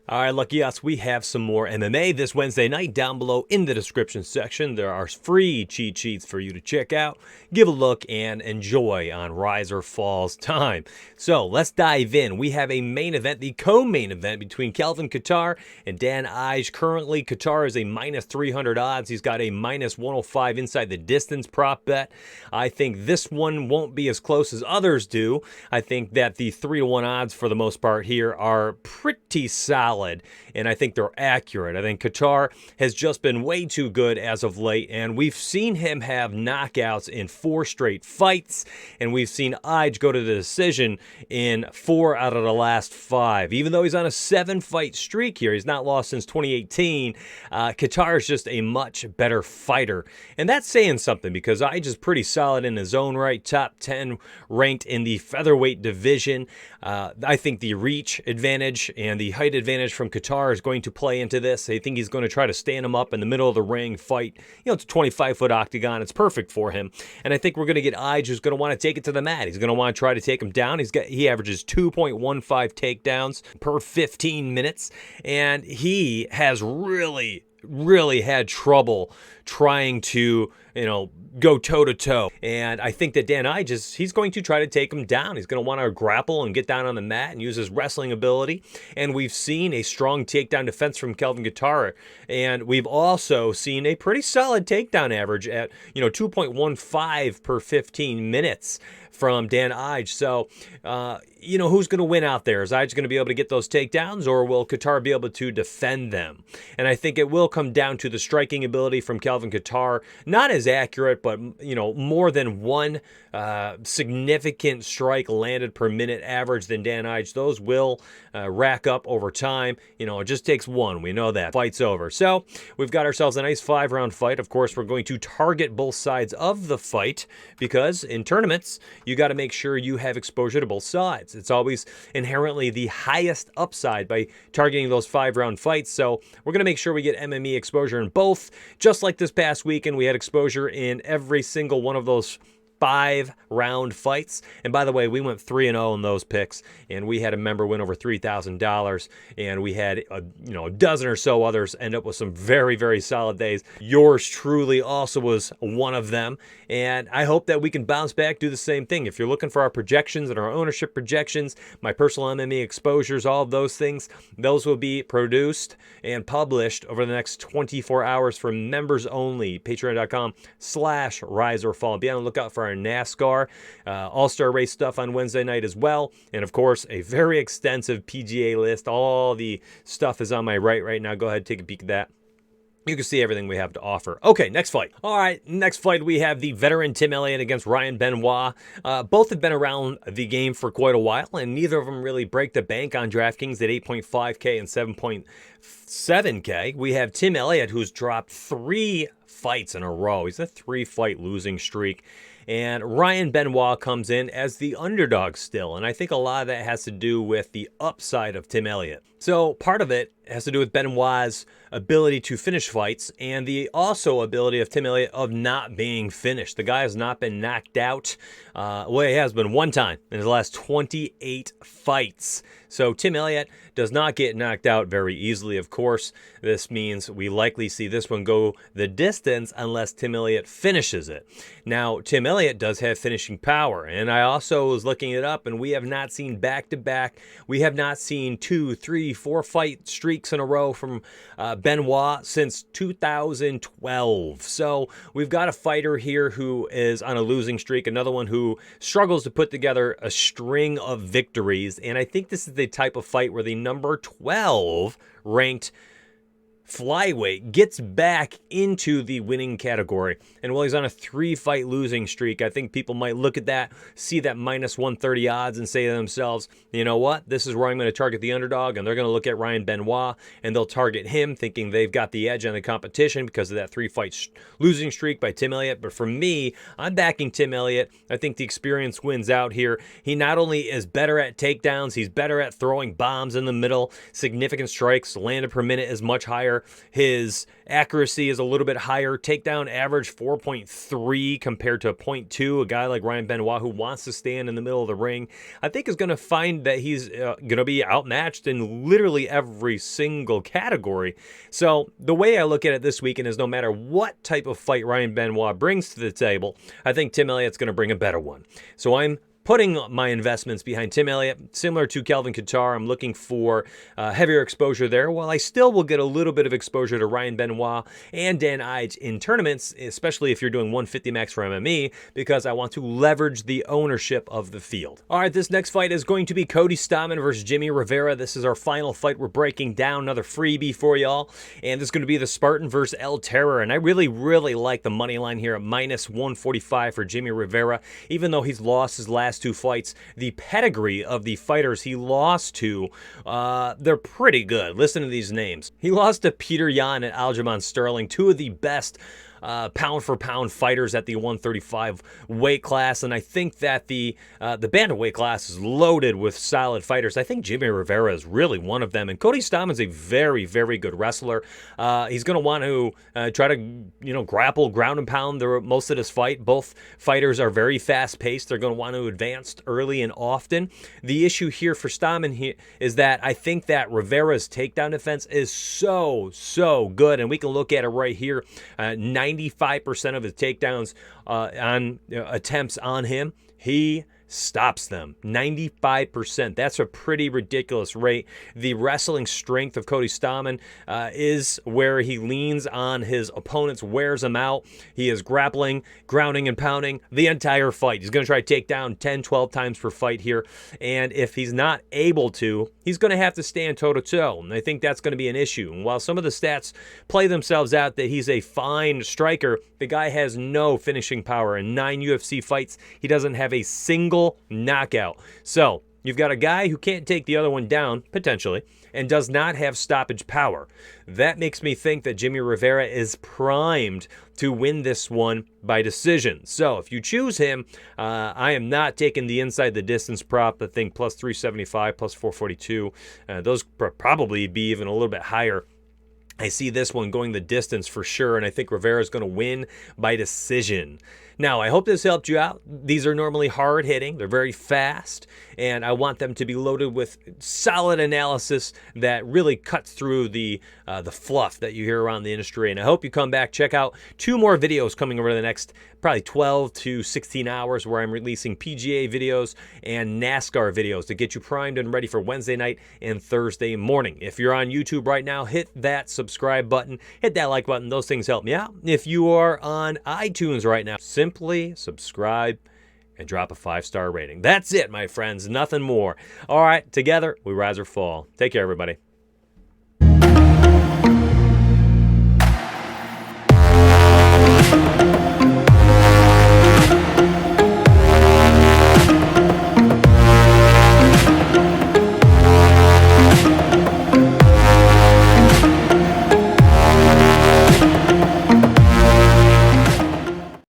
All right, lucky us, we have some more MMA this Wednesday night. Down below in the description section, there are free cheat sheets for you to check out, give a look, and enjoy on Rise or Fall's time. So let's dive in. We have a main event, the co-main event between Kelvin Kattar and Dan Ige. Currently, Kattar is a minus 300 odds. He's got a minus 105 inside the distance prop bet. I think this one won't be as close as others do. I think that the 3-1 odds for the most part here are pretty solid. And I think they're accurate. I think Kattar has just been way too good as of late, and we've seen him have knockouts in 4 straight fights, and we've seen Ige go to the decision in 4 out of the last 5. Even though he's on a 7-fight streak here, he's not lost since 2018, Kattar is just a much better fighter. And that's saying something because Ige is pretty solid in his own right, top 10 ranked in the featherweight division. I think the reach advantage and the height advantage from Kattar is going to play into this. I think he's going to try to stand him up in the middle of the ring, fight. It's a 25-foot octagon. It's perfect for him. And I think we're going to get Ige who's going to want to take it to the mat. He's going to want to try to take him down. He averages 2.15 takedowns per 15 minutes. And he has really had trouble trying to, go toe-to-toe. And I think that Dan Ige, he's going to try to take him down. He's going to want to grapple and get down on the mat and use his wrestling ability. And we've seen a strong takedown defense from Kelvin Kattar. And we've also seen a pretty solid takedown average at, 2.15 per 15 minutes from Dan Ige. So, who's going to win out there? Is Ige going to be able to get those takedowns, or will Kattar be able to defend them? And I think it will come down to the striking ability from Kelvin Kattar. Not as accurate, but, more than one significant strike landed per minute average than Dan Ige. Those will rack up over time. It just takes one. We know that. Fight's over. So we've got ourselves a nice 5-round fight. Of course, we're going to target both sides of the fight because in tournaments, you got to make sure you have exposure to both sides. It's always inherently the highest upside by targeting those 5-round fights. So we're going to make sure we get MMA exposure in both. Just like this past weekend, we had exposure in every single one of those 5-round fights. And by the way, we went 3-0 in those picks, and we had a member win over $3,000, and we had a dozen or so others end up with some very, very solid days. Yours truly also was one of them, and I hope that we can bounce back, do the same thing. If you're looking for our projections and our ownership projections, my personal MMA exposures, all of those things, those will be produced and published over the next 24 hours for members only. Patreon.com/rise or fall. Be on the lookout for our NASCAR All-Star Race stuff on Wednesday night as well. And of course, a very extensive PGA list. All the stuff is on my right now. Go ahead and take a peek at that. You can see everything we have to offer. Okay, next fight. All right, next fight, we have the veteran Tim Elliott against Ryan Benoit. Both have been around the game for quite a while, and neither of them really break the bank on DraftKings at 8.5K and 7.7K. We have Tim Elliott, who's dropped 3 fights in a row. He's a 3-fight losing streak. And Ryan Benoit comes in as the underdog still. And I think a lot of that has to do with the upside of Tim Elliott. So part of it has to do with Benoit's ability to finish fights and the also ability of Tim Elliott of not being finished. The guy has not been knocked out. He has been one time in his last 28 fights. So Tim Elliott does not get knocked out very easily, of course. This means we likely see this one go the distance unless Tim Elliott finishes it. Now, Tim Elliott does have finishing power, and I also was looking it up, and we have not seen back-to-back. We have not seen 2, 3, 4 fight streaks in a row from Benoit since 2012. So we've got a fighter here who is on a losing streak, another one who struggles to put together a string of victories, and I think this is the type of fight where the number 12 ranked flyweight gets back into the winning category. And while he's on a 3-fight losing streak, I think people might look at that, see that minus 130 odds and say to themselves, you know what, this is where I'm going to target the underdog. And they're going to look at Ryan Benoit and they'll target him thinking they've got the edge on the competition because of that 3-fight losing streak by Tim Elliott. But for me, I'm backing Tim Elliott. I think the experience wins out here. He not only is better at takedowns, he's better at throwing bombs in the middle. Significant strikes landed per minute is much higher there. His accuracy is a little bit higher. Takedown average 4.3 compared to 0.2. A guy like Ryan Benoit, who wants to stand in the middle of the ring, I think is going to find that he's going to be outmatched in literally every single category. So the way I look at it this weekend is no matter what type of fight Ryan Benoit brings to the table, I think Tim Elliott's going to bring a better one. So I'm putting my investments behind Tim Elliott, similar to Kelvin Kattar. I'm looking for heavier exposure there, while I still will get a little bit of exposure to Ryan Benoit and Dan Ige in tournaments, especially if you're doing 150 max for MME, because I want to leverage the ownership of the field. All right, this next fight is going to be Cody Stamann versus Jimmy Rivera. This is our final fight. We're breaking down another freebie for y'all, and this is going to be the Spartan versus El Terror, and I really like the money line here at minus 145 for Jimmy Rivera, even though he's lost his last two fights. The pedigree of the fighters he lost to, they're pretty good. Listen to these names. He lost to Peter Yan and Aljamain Sterling, two of the best pound-for-pound fighters at the 135 weight class, and I think that the bantamweight class is loaded with solid fighters. I think Jimmy Rivera is really one of them, and Cody Stamann's a very good wrestler. He's going to want to try to grapple, ground and pound most of this fight. Both fighters are very fast-paced. They're going to want to advance early and often. The issue here for Stamann is that I think that Rivera's takedown defense is so good, and we can look at it right here. 95% of his takedowns on attempts on him, he stops them. 95%. That's a pretty ridiculous rate. The wrestling strength of Cody Stamann is where he leans on his opponents, wears them out. He is grappling, grounding, and pounding the entire fight. He's going to try to take down 10, 12 times per fight here. And if he's not able to, he's going to have to stand toe-to-toe. And I think that's going to be an issue. And while some of the stats play themselves out that he's a fine striker, the guy has no finishing power. In 9 UFC fights, he doesn't have a single knockout. So you've got a guy who can't take the other one down, potentially, and does not have stoppage power. That makes me think that Jimmy Rivera is primed to win this one by decision. So if you choose him, I am not taking the inside the distance prop. I think plus 375, plus 442. Those probably be even a little bit higher. I see this one going the distance for sure, and I think Rivera is going to win by decision. Now, I hope this helped you out. These are normally hard-hitting. They're very fast, and I want them to be loaded with solid analysis that really cuts through the fluff that you hear around the industry. And I hope you come back. Check out 2 more videos coming over the next probably 12 to 16 hours where I'm releasing PGA videos and NASCAR videos to get you primed and ready for Wednesday night and Thursday morning. If you're on YouTube right now, hit that subscribe button, hit that like button. Those things help me out. If you are on iTunes right now, simply subscribe and drop a 5-star rating. That's it, my friends. Nothing more. All right, together we rise or fall. Take care, everybody.